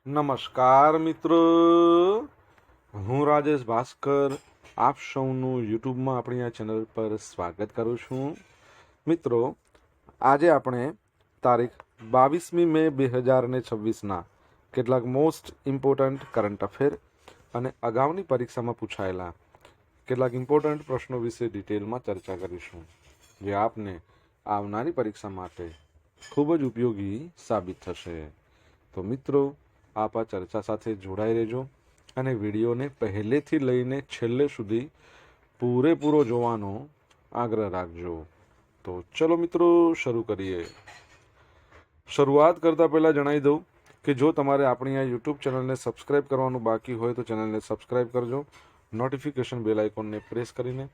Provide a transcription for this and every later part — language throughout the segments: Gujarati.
નમસ્કાર મિત્રો, હું રાજેશ ભાસ્કર આપ સૌનું યુટ્યુબમાં આપણી આ ચેનલ પર સ્વાગત કરું છું. મિત્રો, આજે આપણે તારીખ 22મી મે 2026ના કેટલાક મોસ્ટ ઇમ્પોર્ટન્ટ કરંટ અફેર અને અગાઉની પરીક્ષામાં પૂછાયેલા કેટલાક ઇમ્પોર્ટન્ટ પ્રશ્નો વિશે ડિટેલમાં ચર્ચા કરીશું, જે આપને આવનારી પરીક્ષા માટે ખૂબ જ ઉપયોગી સાબિત થશે. તો મિત્રો, આપ આ ચર્ચા સાથે જોડાઈ રહેજો અને વિડીયોને પહેલેથી લઈને છેલ્લે સુધી પૂરેપૂરો જોવાનો આગ્રહ રાખજો. તો ચલો મિત્રો, શરૂ કરીએ. શરૂઆત કરતાં પહેલાં જણાવી દઉં કે જો તમારે આપણી આ યુટ્યુબ ચેનલને સબસ્ક્રાઈબ કરવાનું બાકી હોય તો ચેનલને સબસ્ક્રાઈબ કરજો, નોટિફિકેશન બેલ આઇકોનને પ્રેસ કરીને.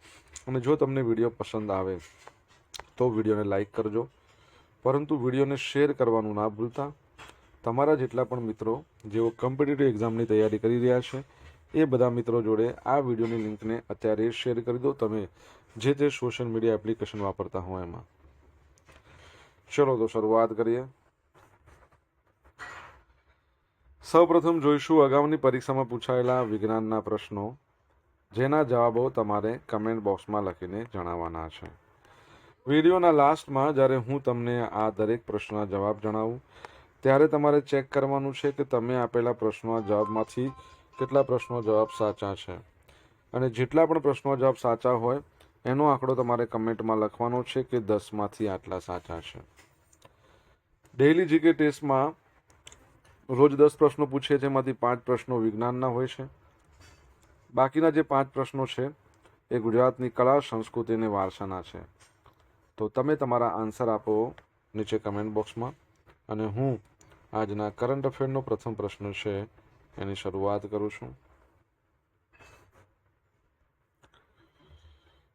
અને જો તમને વિડીયો પસંદ આવે તો વિડીયોને લાઈક કરજો, પરંતુ વિડીયોને શેર કરવાનું ના ભૂલતા. તમારા જેટલા પણ મિત્રો જેઓ કોમ્પિટિટિવ એક્ઝામની તૈયારી કરી રહ્યા છે એ બધા મિત્રો જોડે આ વિડીયોની લિંકને અત્યારે શેર કરી દો, તમે જે તે સોશિયલ મીડિયા એપ્લિકેશન વાપરતા હો એમાં. ચલો તો શરૂઆત કરીએ. સૌપ્રથમ જોઈશું અગાઉની પરીક્ષામાં પૂછાયેલા વિજ્ઞાનના પ્રશ્નો, જેના જવાબો તમારે કમેન્ટ બોક્સમાં લખીને જણાવવાના છે. વિડીયોના લાસ્ટમાં જ્યારે હું તમને આ દરેક પ્રશ્નના જવાબ જણાવું ત્યારે તમારે ચેક કરવાનું છે કે તમે આપેલા પ્રશ્નોના જવાબમાંથી કેટલા પ્રશ્નો જવાબ સાચા છે, અને જેટલા પણ પ્રશ્નો જવાબ સાચા હોય એનો આંકડો તમારે કમેન્ટમાં લખવાનો છે કે 10માંથી આટલા સાચા છે. ડેઇલી જીકે ટેસ્ટમાં રોજ 10 પ્રશ્નો પૂછે, જેમાંથી 5 પ્રશ્નો વિજ્ઞાનના હોય છે. બાકીના જે 5 પ્રશ્નો છે એ ગુજરાતની કલા, સંસ્કૃતિ અને વારસાના છે. તો તમે તમારા આન્સર આપો નીચે કમેન્ટ બોક્સમાં, અને હું આજના કરંટ અફેરનો પ્રથમ પ્રશ્ન છે એની શરૂઆત કરું છું.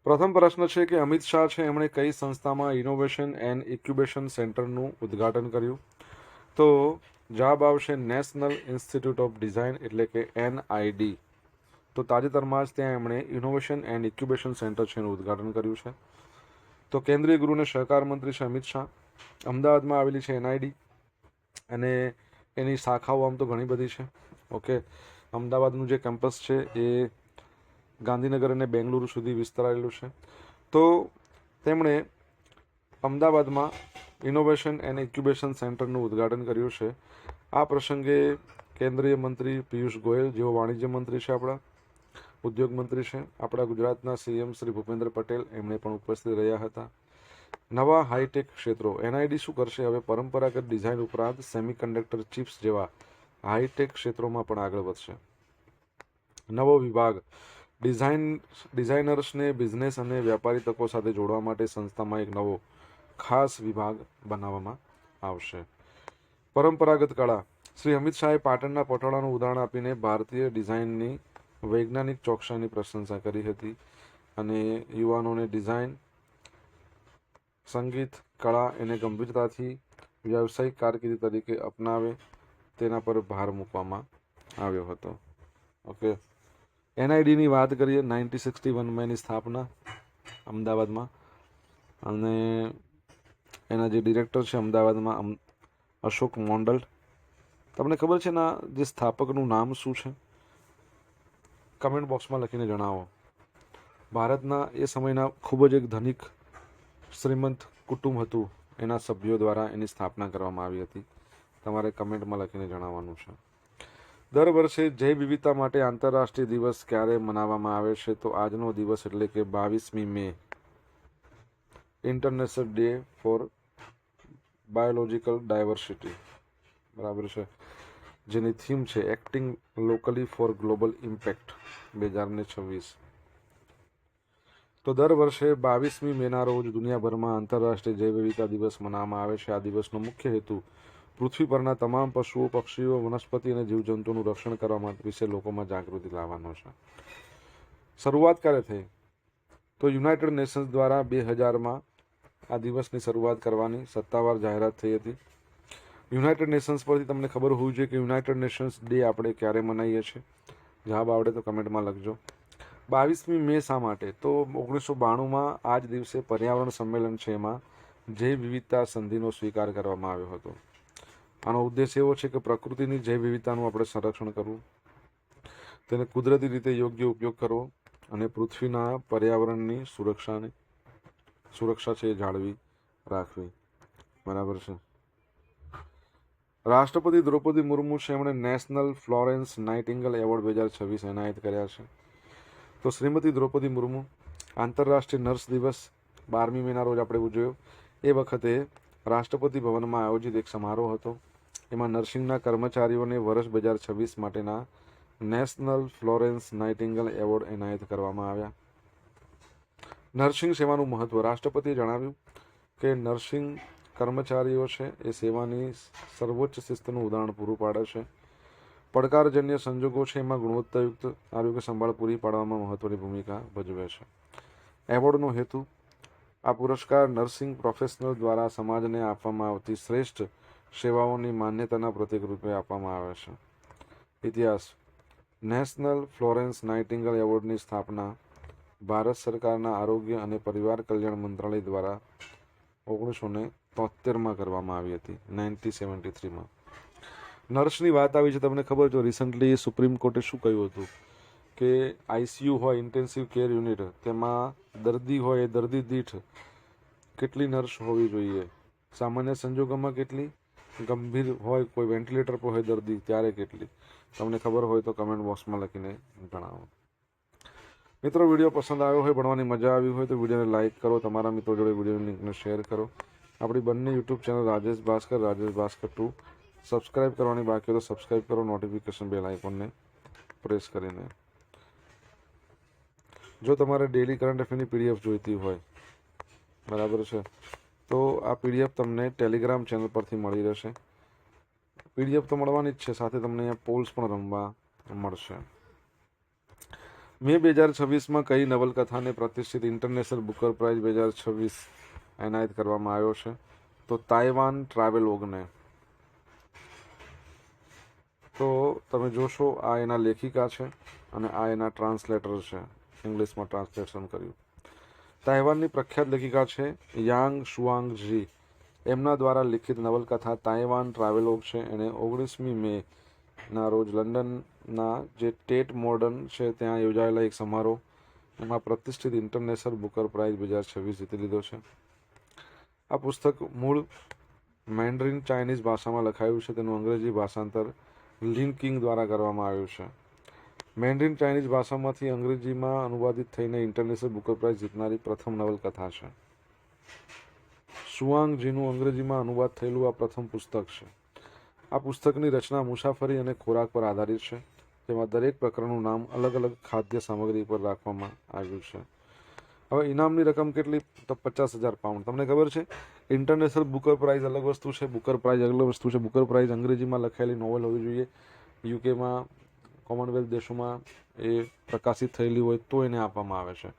પ્રથમ પ્રશ્ન છે કે અમિત શાહ છે એમણે કઈ સંસ્થામાં ઇનોવેશન એન્ડ ઇન્ક્યુબેશન સેન્ટરનું ઉદ્ઘાટન કર્યું? તો જવાબ આવશે નેશનલ ઇન્સ્ટિટ્યૂટ ઓફ ડિઝાઇન, એટલે કે NID. તો તાજેતરમાં જ ત્યાં એમણે ઇનોવેશન એન્ડ ઇન્ક્યુબેશન સેન્ટર છે એનું ઉદ્ઘાટન કર્યું છે. તો કેન્દ્રીય ગૃહ અને સહકાર મંત્રી છે અમિત શાહ. અમદાવાદમાં આવેલી છે NID, અને એની શાખાઓ આમ તો ઘણી બધી છે. ઓકે, અમદાવાદનું જે કેમ્પસ છે એ ગાંધીનગર અને બેંગલુરુ સુધી વિસ્તરાયેલું છે. તો તેમણે અમદાવાદમાં ઇનોવેશન એન્ડ ઇન્ક્યુબેશન સેન્ટરનું ઉદ્ઘાટન કર્યું છે. આ પ્રસંગે કેન્દ્રીય મંત્રી પિયુષ ગોયલ, જેઓ વાણિજ્ય મંત્રી છે, આપણા ઉદ્યોગ મંત્રી છે, આપણા ગુજરાતના CM શ્રી ભૂપેન્દ્ર પટેલ, એમણે પણ ઉપસ્થિત રહ્યા હતા. નવા હાઈટેક ક્ષેત્રો, NID શું કરશે? હવે પરંપરાગત ડિઝાઇન ઉપરાંત સેમિકન્ડક્ટર ચિપ્સ જેવા હાઈટેક ક્ષેત્રોમાં પણ આગળ વધશે. નવો વિભાગ, ડિઝાઇનર્સને બિઝનેસ અને વ્યાપારી તકો સાથે જોડવા માટે સંસ્થામાં એક નવો ખાસ વિભાગ બનાવવામાં આવશે. પરંપરાગત કળા, શ્રી અમિત શાહે પાટણના પટોળાનું ઉદાહરણ આપીને ભારતીય ડિઝાઇનની વૈજ્ઞાનિક ચોકસાઈની પ્રશંસા કરી હતી, અને યુવાનોને ડિઝાઇન, સંગીત, કળા એને ગંભીરતાથી વ્યવસાયિક કારકિર્દી તરીકે અપનાવે તેના પર ભાર મૂકવામાં આવ્યો હતો. ઓકે, NIDની વાત કરીએ. 1961માં એની સ્થાપના અમદાવાદમાં, અને એના જે ડિરેક્ટર છે અમદાવાદમાં અશોક મોન્ડલ. તમને ખબર છે એના જે સ્થાપકનું નામ શું છે? કમેન્ટ બોક્સમાં લખીને જણાવો. ભારતના એ સમયના ખૂબ જ એક ધનિક શ્રીમંત કુટુંબ હતું, એના સભ્યો દ્વારા એની સ્થાપના કરવામાં આવી હતી. તમારે કમેન્ટમાં લખીને જણાવવાનું છે. દર વર્ષે જૈવ વિવિધતા માટે આંતરરાષ્ટ્રીય દિવસ ક્યારે મનાવવામાં આવે છે? તો આજનો દિવસ એટલે કે 22મી મે, international day for biological diversity, બરાબર છે, જેની થીમ છે acting locally for global impact 2026. તો દર વર્ષે 22મી મેના રોજ દુનિયાભરમાં આંતરરાષ્ટ્રીય જૈવ વિવિધતા દિવસ મનાવવામાં આવે છે. આ દિવસનો મુખ્ય હેતુ પૃથ્વી પરના તમામ પશુઓ, પક્ષીઓ, વનસ્પતિ અને જીવજંતુઓનું રક્ષણ કરવા વિશે લોકોમાં જાગૃતિ લાવવાનો છે. શરૂઆત ક્યારે થઈ? તો યુનાઇટેડ નેશન્સ દ્વારા 2000માં આ દિવસની શરૂઆત કરવાની સત્તાવાર જાહેરાત થઈ હતી. યુનાઇટેડ નેશન્સ પરથી તમને ખબર હોવી જોઈએ કે યુનાઇટેડ નેશન્સ ડે આપણે ક્યારે મનાવીએ છીએ. જવાબ આવડે તો કમેન્ટમાં લખજો. 22મી મે શા માટે? તો 1992માં આ જ દિવસે પર્યાવરણ સંમેલન છે એમાં જૈવ વિવિધતા સંધિનો સ્વીકાર કરવામાં આવ્યો હતો. આનો ઉદ્દેશ એવો છે કે પ્રકૃતિની જૈવ વિવિધતાનું આપણે સંરક્ષણ કરવું, તેને કુદરતી રીતે યોગ્ય ઉપયોગ કરવો અને પૃથ્વીના પર્યાવરણની સુરક્ષા છે એ જાળવી રાખવી. બરાબર છે. રાષ્ટ્રપતિ દ્રૌપદી મુર્મુ છે એમણે નેશનલ ફ્લોરેન્સ નાઇટિંગેલ એવોર્ડ 2026 એનાયત કર્યા છે. તો શ્રીમતી દ્રૌપદી મુર્મુ આંતરરાષ્ટ્રીય નર્સ દિવસ 12મી મેના રોજ આપણે ઉજવ્યો. એ વખતે રાષ્ટ્રપતિ ભવનમાં આયોજિત એક સમારોહ હતો. એમાં નર્સિંગના કર્મચારીઓને વર્ષ 2026 માટેના નેશનલ ફ્લોરેન્સ નાઇટિંગેલ એવોર્ડ એનાયત કરવામાં આવ્યા. નર્સિંગ સેવાનું મહત્વ. રાષ્ટ્રપતિએ જણાવ્યું કે નર્સિંગ કર્મચારીઓ છે એ સેવાની સર્વોચ્ચ શિસ્તનું ઉદાહરણ પૂરું પાડે છે. પડકારજન્ય સંજોગો છે એમાં ગુણવત્તાયુક્ત આરોગ્ય સંભાળ પૂરી પાડવામાં મહત્વની ભૂમિકા ભજવે છે. એવોર્ડનો હેતુ. આ પુરસ્કાર નર્સિંગ પ્રોફેશનલ દ્વારા સમાજને આપવામાં આવતી શ્રેષ્ઠ સેવાઓની માન્યતાના પ્રતીક રૂપે આપવામાં આવે છે. ઇતિહાસ. નેશનલ ફ્લોરેન્સ નાઇટિંગેલ એવોર્ડની સ્થાપના ભારત સરકારના આરોગ્ય અને પરિવાર કલ્યાણ મંત્રાલય દ્વારા 1973માં કરવામાં આવી હતી, 1973માં. નર્સની વાત આવી છે, તમને ખબર છે રિસન્ટલી સુપ્રીમ કોર્ટે શું કહ્યું હતું કે આઈસીયુ હોય, ઇન્ટેન્સિવ કેર યુનિટ, તેમાં દર્દી હોય એ દર્દી દીઠ કેટલી નર્સ હોવી જોઈએ, સામાન્ય સંજોગોમાં કેટલી, ગંભીર હોય કોઈ વેન્ટિલેટર પર હોય દર્દી ત્યારે કેટલી. તમને ખબર હોય તો કમેન્ટ બોક્સમાં લખીને જણાવો. મિત્રો, વિડીયો પસંદ આવ્યો હોય, ભણવાની મજા આવી હોય તો વિડીયોને લાઇક કરો, તમારા મિત્રો જોડે વિડીયોની લિંકને શેર કરો. આપણી બંને YouTube channel Rajesh Bhaskar 2 subscribe કરવાની બાકી હોય તો સબસ્ક્રાઇબ કરો, નોટિફિકેશન બેલ આઇકોનને પ્રેસ કરીને. જો તમારે ડેલી કરંટ અફેરની પીડીએફ જોઈતી હોય, બરાબર છે, તો આ પીડીએફ તમને ટેલિગ્રામ ચેનલ પરથી મળી રહેશે. પીડીએફ તો મળવાની જ છે, સાથે તમને અહીંયા પોલ્સ પણ રમવા મળશે. મે 2026માં કઈ નવલકથાને પ્રતિષ્ઠિત ઇન્ટરનેશનલ બુકર પ્રાઇઝ 2026 એનાયત કરવામાં આવ્યો છે? તો તાઇવાન ટ્રાવેલોગને. તો તમે જોશો આ એના લેખિકા છે અને આ એના ટ્રાન્સલેટર છે, ઇંગ્લિશમાં ટ્રાન્સલેશન કર્યું. તાઇવાનની પ્રખ્યાત લેખિકા છે યાંગ શુઆંગ ઝી. એમના દ્વારા લિખિત નવલકથા તાઇવાન ટ્રાવેલોગ છે. એણે 19મી મેના રોજ લંડનના જે ટેટ મોડર્ન છે ત્યાં યોજાયેલા એક સમારોહ એમાં પ્રતિષ્ઠિત ઇન્ટરનેશનલ બુકર પ્રાઇઝ 2026 જીતી લીધો છે. આ પુસ્તક મૂળ મેન્ડરિન ચાઇનીઝ ભાષામાં લખાયું છે. તેનું અંગ્રેજી ભાષાંતર લિન કિંગ દ્વારા કરવામાં આવ્યું છે. મેન્ડરિન ચાઇનીઝ ભાષામાંથી અંગ્રેજીમાં અનુવાદિત થઈને ઇન્ટરનેશનલ બુકર પ્રાઇઝ જીતનારી પ્રથમ નવલકથા છે. સુઆંગજીનું અંગ્રેજીમાં અનુવાદ થયેલું આ પ્રથમ પુસ્તક છે. આ પુસ્તકની રચના મુસાફરી અને ખોરાક પર આધારિત છે, જેમાં દરેક પ્રકરણનું નામ અલગ અલગ ખાદ્ય સામગ્રી પર રાખવામાં આવ્યું છે. હવે ઇનામની રકમ કેટલી? તો 50,000 પાઉન્ડ. તમને ખબર છે ઇન્ટરનેશનલ બુકર પ્રાઇઝ અલગ વસ્તુ છે, બુકર પ્રાઇઝ અલગ વસ્તુ છે. બુકર પ્રાઇઝ અંગ્રેજીમાં લખાયેલી નોવેલ હોવી જોઈએ. યુકેમાં, કોમનવેલ્થ દેશોમાં એ પ્રકાશિત થયેલી હોય તો એને આપવામાં આવે છે.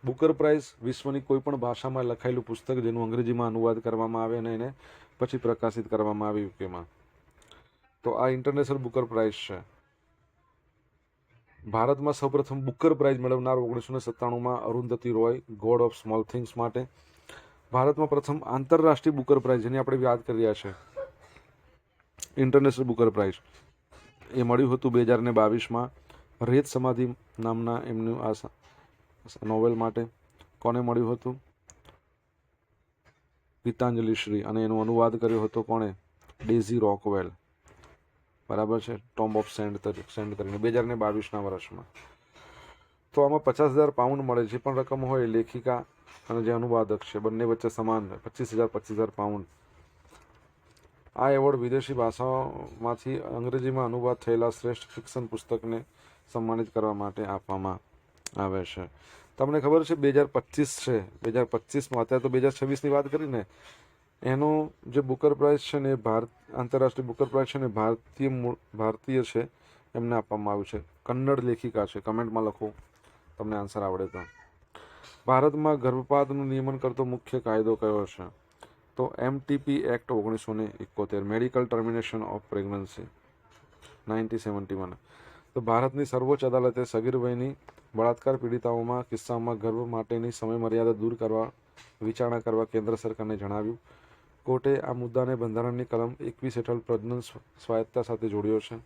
બુકર પ્રાઇઝ વિશ્વની કોઈ પણ ભાષામાં લખાયેલું પુસ્તક જેનું અંગ્રેજીમાં અનુવાદ કરવામાં આવે અને એને પછી પ્રકાશિત કરવામાં આવે યુકેમાં, તો આ ઇન્ટરનેશનલ બુકર પ્રાઇઝ છે. ભારતમાં સૌપ્રથમ બુકર પ્રાઇઝ મેળવનાર 1997માં Arundhati Roy, God of small things માટે. ભારતમાં પ્રથમ આંતરરાષ્ટ્રીય બુકર પ્રાઇઝ જેની આપણે યાદ કરી રહ્યા છે, ઇન્ટરનેશનલ બુકર પ્રાઇઝ, એ મળ્યું હતું 2022માં રેત સમાધિ નામના એમનું આ નોવેલ માટે. કોને મળ્યું હતું? ગીતાંજલિ શ્રી. અને એનો અનુવાદ કર્યો હતો કોણે? Daisy Rockwell. બરાબર છે. ટોમ્બ ઓફ સેન્ડ કરીને 2022ના વર્ષમાં. તો આમાં 50,000 પાઉન્ડ મળે. જે પણ રકમ હોય લેખિકા અને જે અનુવાદક છે બંને વચ્ચે સમાન 25,000 પાઉન્ડ. આ એવોર્ડ વિદેશી ભાષાઓમાંથી અંગ્રેજીમાં અનુવાદ થયેલા શ્રેષ્ઠ ફિક્શન પુસ્તકને સન્માનિત કરવા માટે આપવામાં આવે છે. તમને ખબર છે 2025 છે, 2025માં, અત્યારે તો 2026ની વાત કરીને, એનો જે બુકર પ્રાઇઝ છે ને એ આંતરરાષ્ટ્રીય બુકર પ્રાઇઝ છે ને ભારતીય છે, એમને આપવામાં આવ્યું છે. કન્નડ લેખિકા છે. કમેન્ટમાં લખો તમને આન્સર આવડે તો. ભારતમાં ગર્ભપાતનું નિયમન કરતો મુખ્ય કાયદો કયો છે? તો MTP act 1971, medical termination of pregnancy 1971. તો ભારતની સર્વોચ્ચ અદાલતે સગીર વયની બળાત્કાર પીડિતાઓમાં કિસ્સામાં ગર્ભ માટેની સમયમર્યાદા દૂર કરવા વિચારણા કરવા કેન્દ્ર સરકારને જણાવ્યું. કોર્ટે આ મુદ્દાને બંધારણની કલમ 21 હેઠળ પ્રજનન સ્વાયત્તતા સાથે જોડ્યો છે.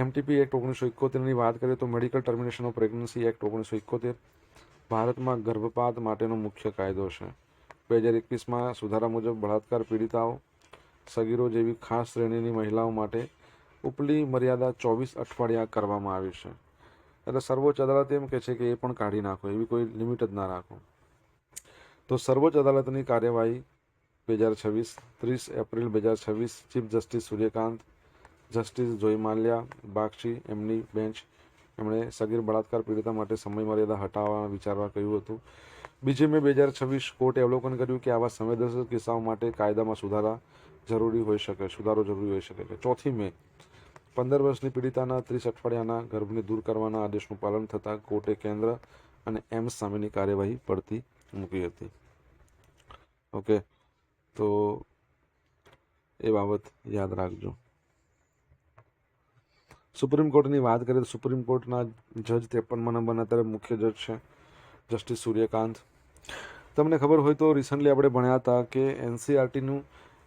MTP એક્ટ 1971ની વાત કરીએ તો medical termination of pregnancy act 1971 ભારતમાં ગર્ભપાત માટેનો મુખ્ય કાયદો છે. 2021માં સુધારા મુજબ બળાત્કાર પીડિતાઓ, સગીરો જેવી ખાસ શ્રેણીની મહિલાઓ માટે ઉપલી મર્યાદા 24 અઠવાડિયા કરવામાં આવી છે. એટલે સર્વોચ્ચ અદાલત એમ કહે છે કે એ પણ કાઢી નાખો, એવી કોઈ લિમિટ જ ના રાખો. તો સર્વોચ્ચ અદાલતની કાર્યવાહી 2026 30 April 2026 chief justice Suryakant, justice જોઈ માલ્યા બાગચી એમની બેન્ચ એમણે સગીર બળાત્કાર પીડિતા માટે સમય મર્યાદા હટાવવા વિચારવા કહ્યું હતું. 2 મે 2026 કોર્ટે અવલોકન કર્યું કે આવા સંવેદનશીલ કિસ્સાઓ માટે કાયદામાં સુધારો જરૂરી હોઈ શકે છે. 4 મે 15 વર્ષની પીડિતાના 30 અઠવાડિયાના ગર્ભને દૂર કરવાના આદેશનું પાલન થતાં કોર્ટે કેન્દ્ર અને એમ્સ સામેની કાર્યવાહી પડતી મૂકી હતી. ઓકે, તો એ બાબત યાદ રાખજો. સુપ્રીમ કોર્ટની વાત કરીએ તો સુપ્રીમ કોર્ટના જજ 53મા નંબરના અત્યારે મુખ્ય જજ છે જસ્ટિસ સૂર્યકાંત. તમને ખબર હોય તો રિસન્ટલી આપણે ભણ્યા હતા કે NCERTનું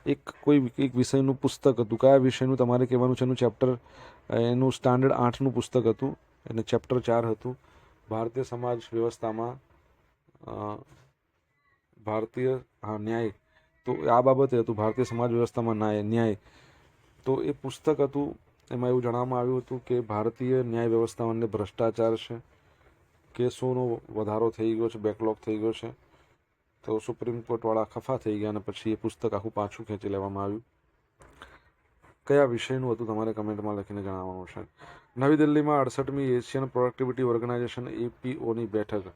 એક વિષયનું પુસ્તક હતું. કયા વિષયનું તમારે કહેવાનું છે? એનું ચેપ્ટર, એનું સ્ટાન્ડર્ડ 8નું પુસ્તક હતું અને ચેપ્ટર 4 હતું ભારતીય સમાજ વ્યવસ્થામાં ન્યાય. તો આ બાબતે હતું ભારતીય સમાજ વ્યવસ્થામાં ન્યાય. તો એ પુસ્તક હતું, એમાં એવું જણાવવામાં આવ્યું હતું કે ભારતીય ન્યાય વ્યવસ્થામાં ભ્રષ્ટાચાર છે, કેસોનો વધારો થઈ ગયો છે, બેકલોગ થઈ ગયો છે. તો સુપ્રીમ કોર્ટવાળા ખફા થઈ ગયા અને પછી એ પુસ્તક આખું પાછું ખેંચી લેવામાં આવ્યું. કયા વિષયનું હતું તમારે કમેન્ટમાં લખીને જણાવવાનું છે. નવી દિલ્હીમાં 68મી એશિયન પ્રોડક્ટિવિટી ઓર્ગેનાઇઝેશન APOની બેઠક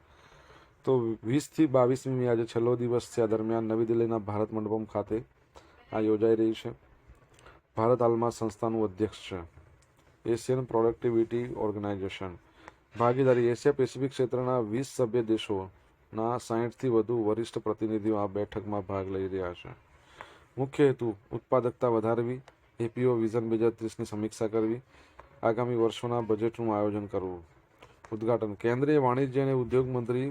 તો 20થી 22મી મે આજે છેલ્લો દિવસ છે. આ દરમિયાન નવી દિલ્હીના ભારત મંડપમ ખાતે આ યોજાઈ રહી છે. ભારત હાલમાં સંસ્થાનું અધ્યક્ષ છે. એશિયન પ્રોડક્ટિવિટી ઓર્ગેનાઇઝેશન ભાગીદારી એશિયા પેસિફિક ક્ષેત્રના 20 સભ્ય દેશોના 60થી વધુ વરિષ્ઠ પ્રતિનિધિઓ આ બેઠકમાં ભાગ લઈ રહ્યા છે. મુખ્ય હેતુ ઉત્પાદકતા વધારવી, APO વિઝન 2030ની સમીક્ષા કરવી, આગામી વર્ષોના બજેટનું આયોજન કરવું. ઉદ્ઘાટન કેન્દ્રીય વાણિજ્ય અને ઉદ્યોગ મંત્રી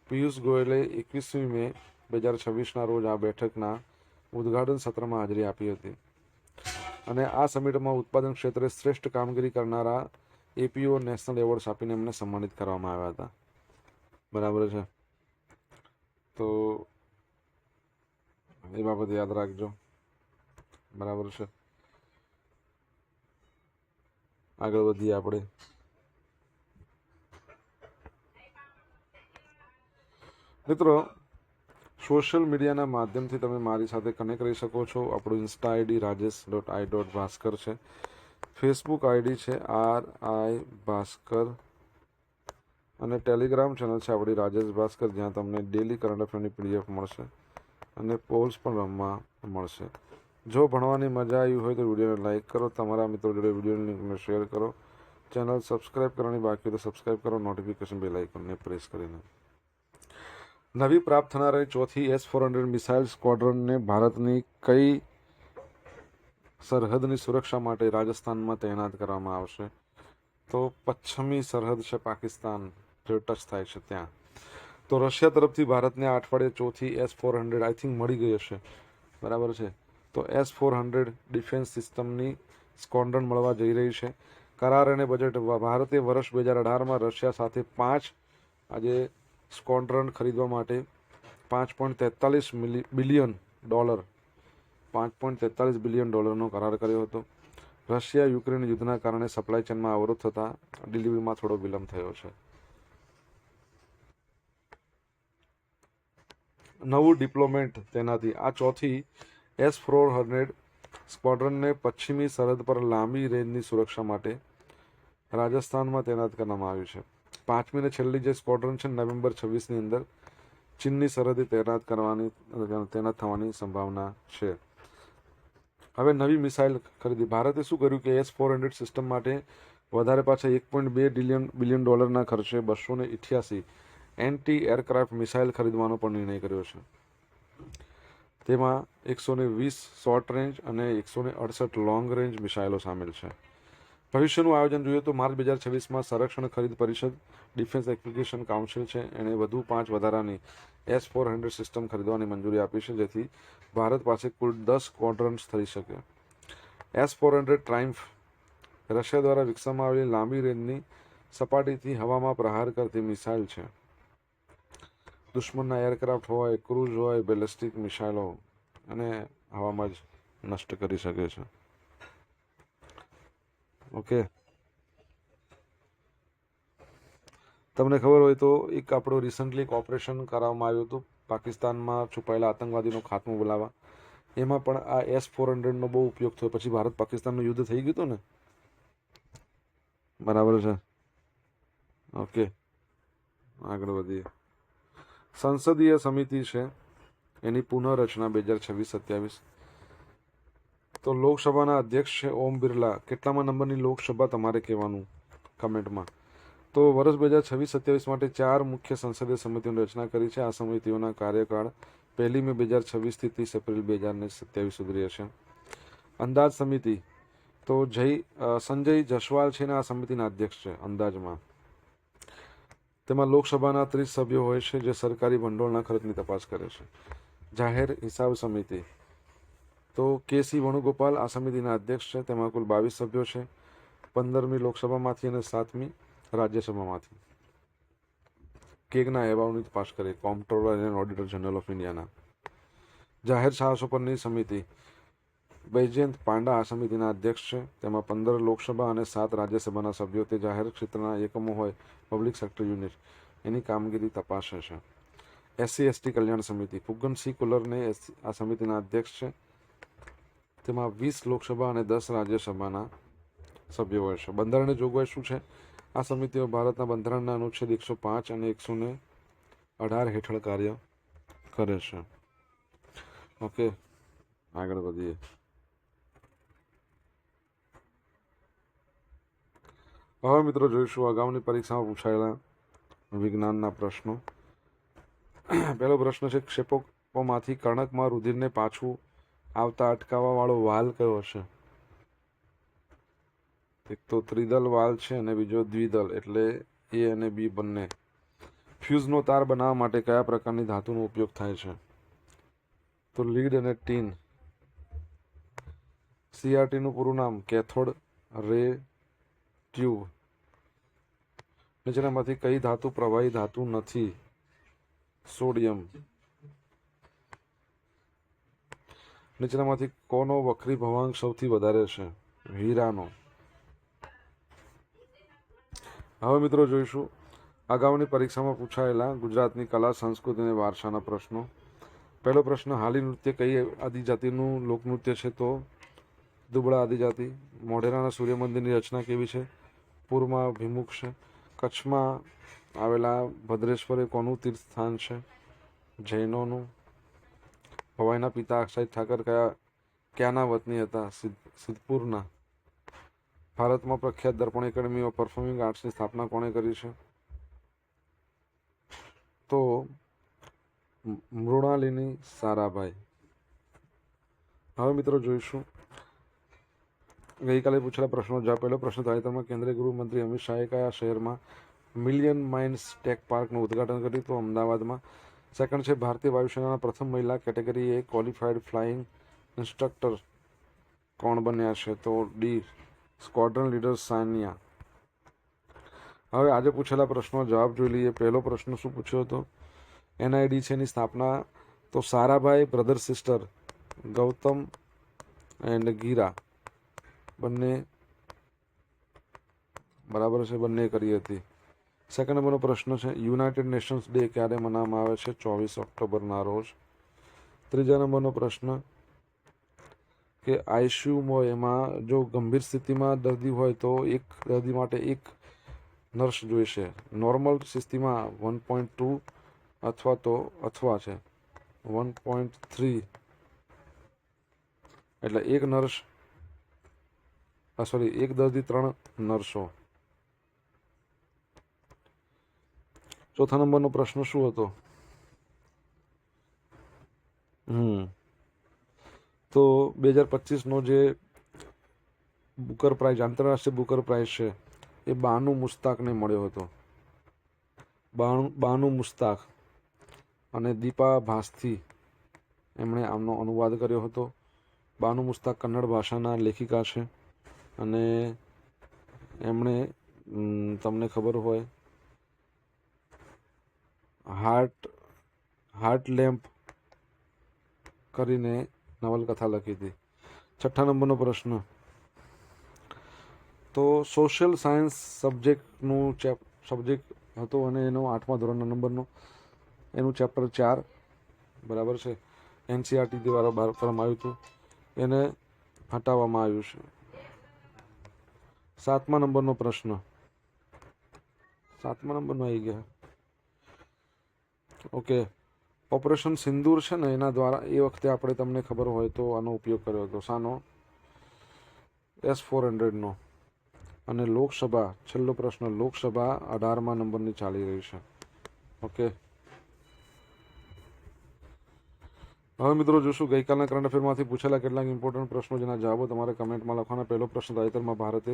પિયુષ ગોયલે 21મી મે 2026ના રોજ આ બેઠકના ઉદ્ઘાટન સત્રમાં હાજરી આપી હતી અને આ સમિટમાં ઉત્પાદન ક્ષેત્રે શ્રેષ્ઠ કામગીરી કરનારા APO નેશનલ એવોર્ડ્સ આપીને એમને સન્માનિત કરવામાં આવ્યા હતા. બરાબર છે, તો એ બાબત યાદ રાખજો. બરાબર છે, આગળ વધીએ આપણે. મિત્રો, સોશિયલ મીડિયાના માધ્યમથી તમે મારી સાથે કનેક્ટ રહી શકો છો. આપણું ઇન્સ્ટા ID rajesh.i.bhaskar છે. ફેસબુક ID છે RI ભાસ્કર અને ટેલિગ્રામ ચેનલ છે આપણી રાજેશ ભાસ્કર, જ્યાં તમને ડેલી કરંટ અફેરની PDF મળશે અને પોલ્સ પણ રમવા મળશે. જો ભણવાની મજા આવી હોય તો વિડીયોને લાઇક કરો, તમારા મિત્રો જોડે વિડીયોની લિંકને શેર કરો, ચેનલ સબસ્ક્રાઇબ કરવાની બાકી તો સબસ્ક્રાઇબ કરો, નોટિફિકેશન બેલ આઇકનને પ્રેસ કરીને. નવી પ્રાપ્ત થનારી ચોથી S-400 મિસાઇલ સ્ક્વોડ્રનને ભારતની કઈ સરહદની સુરક્ષા માટે રાજસ્થાનમાં તૈનાત કરવામાં આવશે? તો પશ્ચિમી સરહદ છે પાકિસ્તાન, જે ટચ થાય છે ત્યાં. તો રશિયા તરફથી ભારતને આ અઠવાડિયે ચોથી S-400 આઈ થિંક મળી ગઈ હશે. બરાબર છે, તો S-400 ડિફેન્સ સિસ્ટમની સ્ક્વોડ્રન મળવા જઈ રહી છે. કરાર અને બજેટ ભારતે વર્ષ 2018માં રશિયા સાથે 5 આજે સ્ક્વોડ્રન ખરીદવા માટે $5.43 બિલિયન કરાર કર્યો હતો. રશિયા યુક્રેન યુદ્ધના કારણે સપ્લાય ચેનમાં અવરોધ થતાં ડિલિવરીમાં થોડો વિલંબ થયો છે. નવું ડિપ્લોમેન્ટ તેનાથી આ ચોથી S-400 સ્ક્વોડ્રનને પશ્ચિમી સરહદ પર લાંબી રેન્જની સુરક્ષા માટે રાજસ્થાનમાં તૈનાત કરવામાં આવ્યું છે. 5મી અને છેલ્લી જે સ્ક્વોડ્રન છે નવેમ્બર 26ની અંદર ચીનની સરહદે તૈનાત થવાની સંભાવના છે. હવે નવી મિસાઇલ ખરીદી ભારતે શું કર્યું કે S-400 સિસ્ટમ માટે વધારે પાછા $1.2 બિલિયન ખર્ચે 288 એન્ટી એરક્રાફ્ટ મિસાઇલ ખરીદવાનો પણ નિર્ણય કર્યો છે. તેમાં 120 શોર્ટ રેન્જ અને 168 લોંગ રેન્જ મિસાઇલો સામેલ છે. ભવિષ્યનું આયોજન જોઈએ તો માર્ચ 2026માં સંરક્ષણ ખરીદ પરિષદ ડિફેન્સ એપ્લિકેશન કાઉન્સિલ છે એણે વધુ 5 વધારાની S-400 સિસ્ટમ ખરીદવાની મંજૂરી આપી છે, જેથી ભારત પાસે કુલ 10 સ્ક્વોડ્રન્સ થઈ શકે. S-400 ટ્રાયમ્ફ રશિયા દ્વારા વિકસાવવામાં આવેલી લાંબી રેન્જની સપાટીથી હવામાં પ્રહાર કરતી મિસાઇલ છે. દુશ્મનના એરક્રાફ્ટ હોય, ક્રૂઝ હોય, બેલિસ્ટિક મિસાઇલો અને હવામાં જ નષ્ટ કરી શકે છે. ઓકે, તમને ખબર હોય તો એક આપણું રિસન્ટલી એક ઓપરેશન કરવામાં આવ્યું હતું પાકિસ્તાનમાં છુપાયેલા આતંકવાદીનો ખાત્મો બોલાવવા. એમાં પણ આ S-400નો બહુ ઉપયોગ થયો. પછી ભારત પાકિસ્તાનનું યુદ્ધ થઈ ગયું હતું ને, બરાબર છે. ઓકે, આગળ વધીએ. સંસદીય સમિતિ છે એની પુનઃરચના 2026-27. તો લોકસભાના અધ્યક્ષ છે ઓમ બિરલા. કેટલામાં નંબરની લોકસભા તમારે કહેવાનું કમેન્ટમાં. તો વર્ષ 2026-27 માટે 4 મુખ્ય સંસદીય સમિતિઓની રચના કરી છે. આ સમિતિઓના કાર્યકાળ 1 મે 2026થી 30 એપ્રિલ 2027 સુધી રહેશે. અંદાજ સમિતિ તો સંજય જસવાલ છે ને આ સમિતિના અધ્યક્ષ છે અંદાજમાં. તેમાં લોકસભાના 30 સભ્યો હોય છે જે સરકારી ભંડોળના ખર્ચની તપાસ કરે છે. જાહેર હિસાબ સમિતિ તો KC વેણુગોપાલ આ સમિતિના અધ્યક્ષ છે. તેમાં કુલ 22 સભ્યો છે, 15મી લોકસભામાંથી અને 7મી રાજ્યસભામાંથી. કેગના અહેવાલની તપાસ કરે, કોમ્પ્ટ્રોલર અને ઓડિટર જનરલ ઓફ ઇન્ડિયાના. જાહેર સાહસો પરની સમિતિ બૈજયંત પાંડા આ સમિતિના અધ્યક્ષ છે. તેમાં 15 લોકસભા અને 7 રાજ્યસભાના સભ્યો તે જાહેર ક્ષેત્રના એકમો હોય, પબ્લિક સેક્ટર યુનિટ, એની કામગીરી તપાસે છે. SC/ST કલ્યાણ સમિતિ ફુગ્ગનસિંહ કુલરને આ સમિતિના અધ્યક્ષ છે. તેમાં 20 લોકસભા અને 10 રાજ્યસભાના સભ્યો હોય છે. બંધારણીય જોગવાઈ શું છે? આ સમિતિઓ ભારતના બંધારણના અનુચ્છેદ 105 અને 118 હેઠળ કાર્ય કરે છે. ઓકે, આગળ વધીએ. હવે મિત્રો જોઈશું અગાઉની પરીક્ષામાં પૂછાયેલા વિજ્ઞાનના પ્રશ્નો. પહેલો પ્રશ્ન છે, ક્ષેપકોમાંથી કર્ણકમાં રુધિરને પાછું આવતા અટકાવવા વાળો વાલ કયો હશે? એક તો ત્રિદલ વાલ છે અને બીજો દ્વિદલ, એટલે A અને B બંને. ફ્યુઝનો તાર બનાવવા માટે કયા પ્રકારની ધાતુનો ઉપયોગ થાય છે? તો લીડ અને ટીન. CRT નું પૂરું નામ કેથોડ રે ટ્યુબ. નીચેનામાંથી કઈ ધાતુ પ્રવાહી ધાતુ નથી? સોડિયમ. નીચેનામાંથી કોનો વક્રી ભવાંક સૌથી વધારે છે? હીરાનો. હવે મિત્રો જોઈશું અગાઉની પરીક્ષામાં પૂછાયેલા ગુજરાતની કલા, સંસ્કૃતિ અને વારસાના પ્રશ્નો. પહેલો પ્રશ્ન, હાલી નૃત્ય કઈ આદિજાતિનું લોકનૃત્ય છે? તો દુબળા આદિજાતિ. મોઢેરાના સૂર્ય મંદિરની રચના કેવી છે? પૂર્વમાં અભિમુખ છે. કચ્છમાં આવેલા ભદ્રેશ્વર એ કોનું તીર્થ સ્થાન છે? જૈનોનું. ભવાઈના પિતા અક્ષય ઠાકર ક્યાંના વતની હતા? સિદ્ધપુરના. ભારતમાં પ્રખ્યાત દર્પણ એકેડમી ઓફ પરફોર્મિંગ આર્ટ્સની સ્થાપના કોણે કરી છે? તો મૃણાલિની સારાભાઈ. હવે મિત્રો જોઈશું ગઈકાલે પૂછેલા પ્રશ્નો જવાબ. પહેલો પ્રશ્ન, તાજેતરમાં કેન્દ્રીય ગૃહમંત્રી અમિત શાહે કયા શહેરમાં મિલિયન માઇન્સ ટેક પાર્કનું ઉદ્ઘાટન કર્યું? તો અમદાવાદમાં. સેકન્ડ છે, ભારતીય વાયુસેનાના પ્રથમ મહિલા કેટેગરી એ ક્વોલિફાઈડ ફ્લાઇંગ ઇન્સ્ટ્રક્ટર કોણ બન્યા છે? તો D સ્ક્વોડ્રન લીડર સાનિયા. હવે આજે પૂછેલા પ્રશ્નો જવાબ જોઈ લઈએ. પહેલો પ્રશ્ન શું પૂછ્યો હતો? NID છે એની સ્થાપના તો Sarabhai brother sister Gautam and Gira બંને, બરાબર છે, બંને કરી હતી. સેકન્ડ નંબરનો પ્રશ્ન છે, યુનાઇટેડ નેશન્સ ડે ક્યારે મનાવવામાં આવે છે? 24 ઓક્ટોબરના રોજ. ત્રીજા નંબરનો પ્રશ્ન કે ICU એમાં જો ગંભીર સ્થિતિમાં દર્દી હોય તો એક દર્દી માટે એક નર્સ જોઈશે. નોર્મલ સ્થિતિમાં 1.2 અથવા છે 1.3, એટલે એક નર્સ એક દર્દી 3 નર્સો. ચોથા નંબરનો પ્રશ્ન શું હતો? તો 2025નો જે બુકર પ્રાઇઝ, આંતરરાષ્ટ્રીય બુકર પ્રાઇઝ છે એ બાનુ મુસ્તાકને મળ્યો હતો. બાનુ મુસ્તાક અને દીપા ભાસ્થી એમણે આમનો અનુવાદ કર્યો હતો. બાનુ મુસ્તાક કન્નડ ભાષાના લેખિકા છે અને એમણે તમને ખબર હોય હાર્ટ લેમ્પ કરીને નવલકથા લખી હતી. 6 નંબરનો પ્રશ્ન, તો સોશિયલ સાયન્સ સબ્જેક્ટ હતો અને એનો 8મા ધોરણના નંબરનો એનું ચેપ્ટર 4 બરાબર છે, એનસીઆરટી દ્વારા બહાર કરવામાં આવ્યું હતું, એને હટાવવામાં આવ્યું છે. 7મા નંબરનો પ્રશ્ન, 7મા નંબરનો આવી ગયા. ઓકે, ઓપરેશન સિંદૂર છે ને એના દ્વારા એ વખતે આપણે તમને ખબર હોય તો આનો ઉપયોગ કર્યો હતો. શાનો? S-400નો. અને લોકસભા, છેલ્લો પ્રશ્ન, લોકસભા 18મા નંબરની ચાલી રહી છે. ઓકે, હવે મિત્રો જોશું ગઈકાલના કરંટ અફેરમાંથી પૂછેલા કેટલાક ઇમ્પોર્ટન્ટ પ્રશ્નો જેના જવાબો તમારે કમેન્ટમાં લખવાના. પહેલો પ્રશ્ન, તાજેતરમાં ભારતે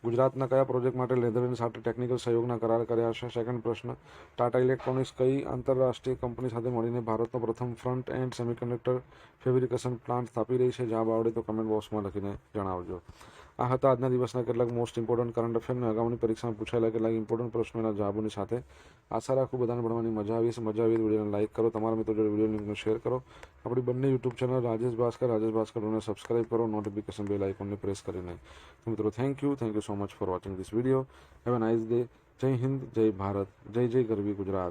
ગુજરાતના કયા પ્રોજેક્ટ માટે નેધરલેન્ડ સાથે ટેકનિકલ સહયોગના કરાર કર્યા છે? સેકન્ડ પ્રશ્ન, ટાટા ઇલેક્ટ્રોનિક્સ કઈ આંતરરાષ્ટ્રીય કંપની સાથે મળીને ભારતનો પ્રથમ front end semiconductor fabrication plant સ્થાપી રહી છે? જવાબ આવડે તો કમેન્ટ બોક્સમાં લખીને જણાવજો. આ હતા આજના દિવસના કેટલાક મોસ્ટ ઇમ્પોર્ટન્ટ કરંટ અફેરને આગામી પરીક્ષામાં પૂછાયેલા કેટલાક ઇમ્પોર્ટન્ટ પ્રશ્નોના જવાબોની સાથે. આશા રાખું બધાને ભણવાની મજા આવી હશે. મજા આવી તો વિડીયોને લાઇક કરો, તમારા મિત્રો જોડે વિડીયો લિંકને શેર કરો. આપણી બંને યુટ્યુબ ચેનલ રાજેશ ભાસ્કરને સબસ્ક્રાઇબ કરો, નોટિફિકેશન બેલ આઇકોનને પ્રેસ કરીને. તો મિત્રો thank you so much for watching this video. Have a nice day. જય હિન્દ, જય ભારત, જય જય ગરવી ગુજરાત.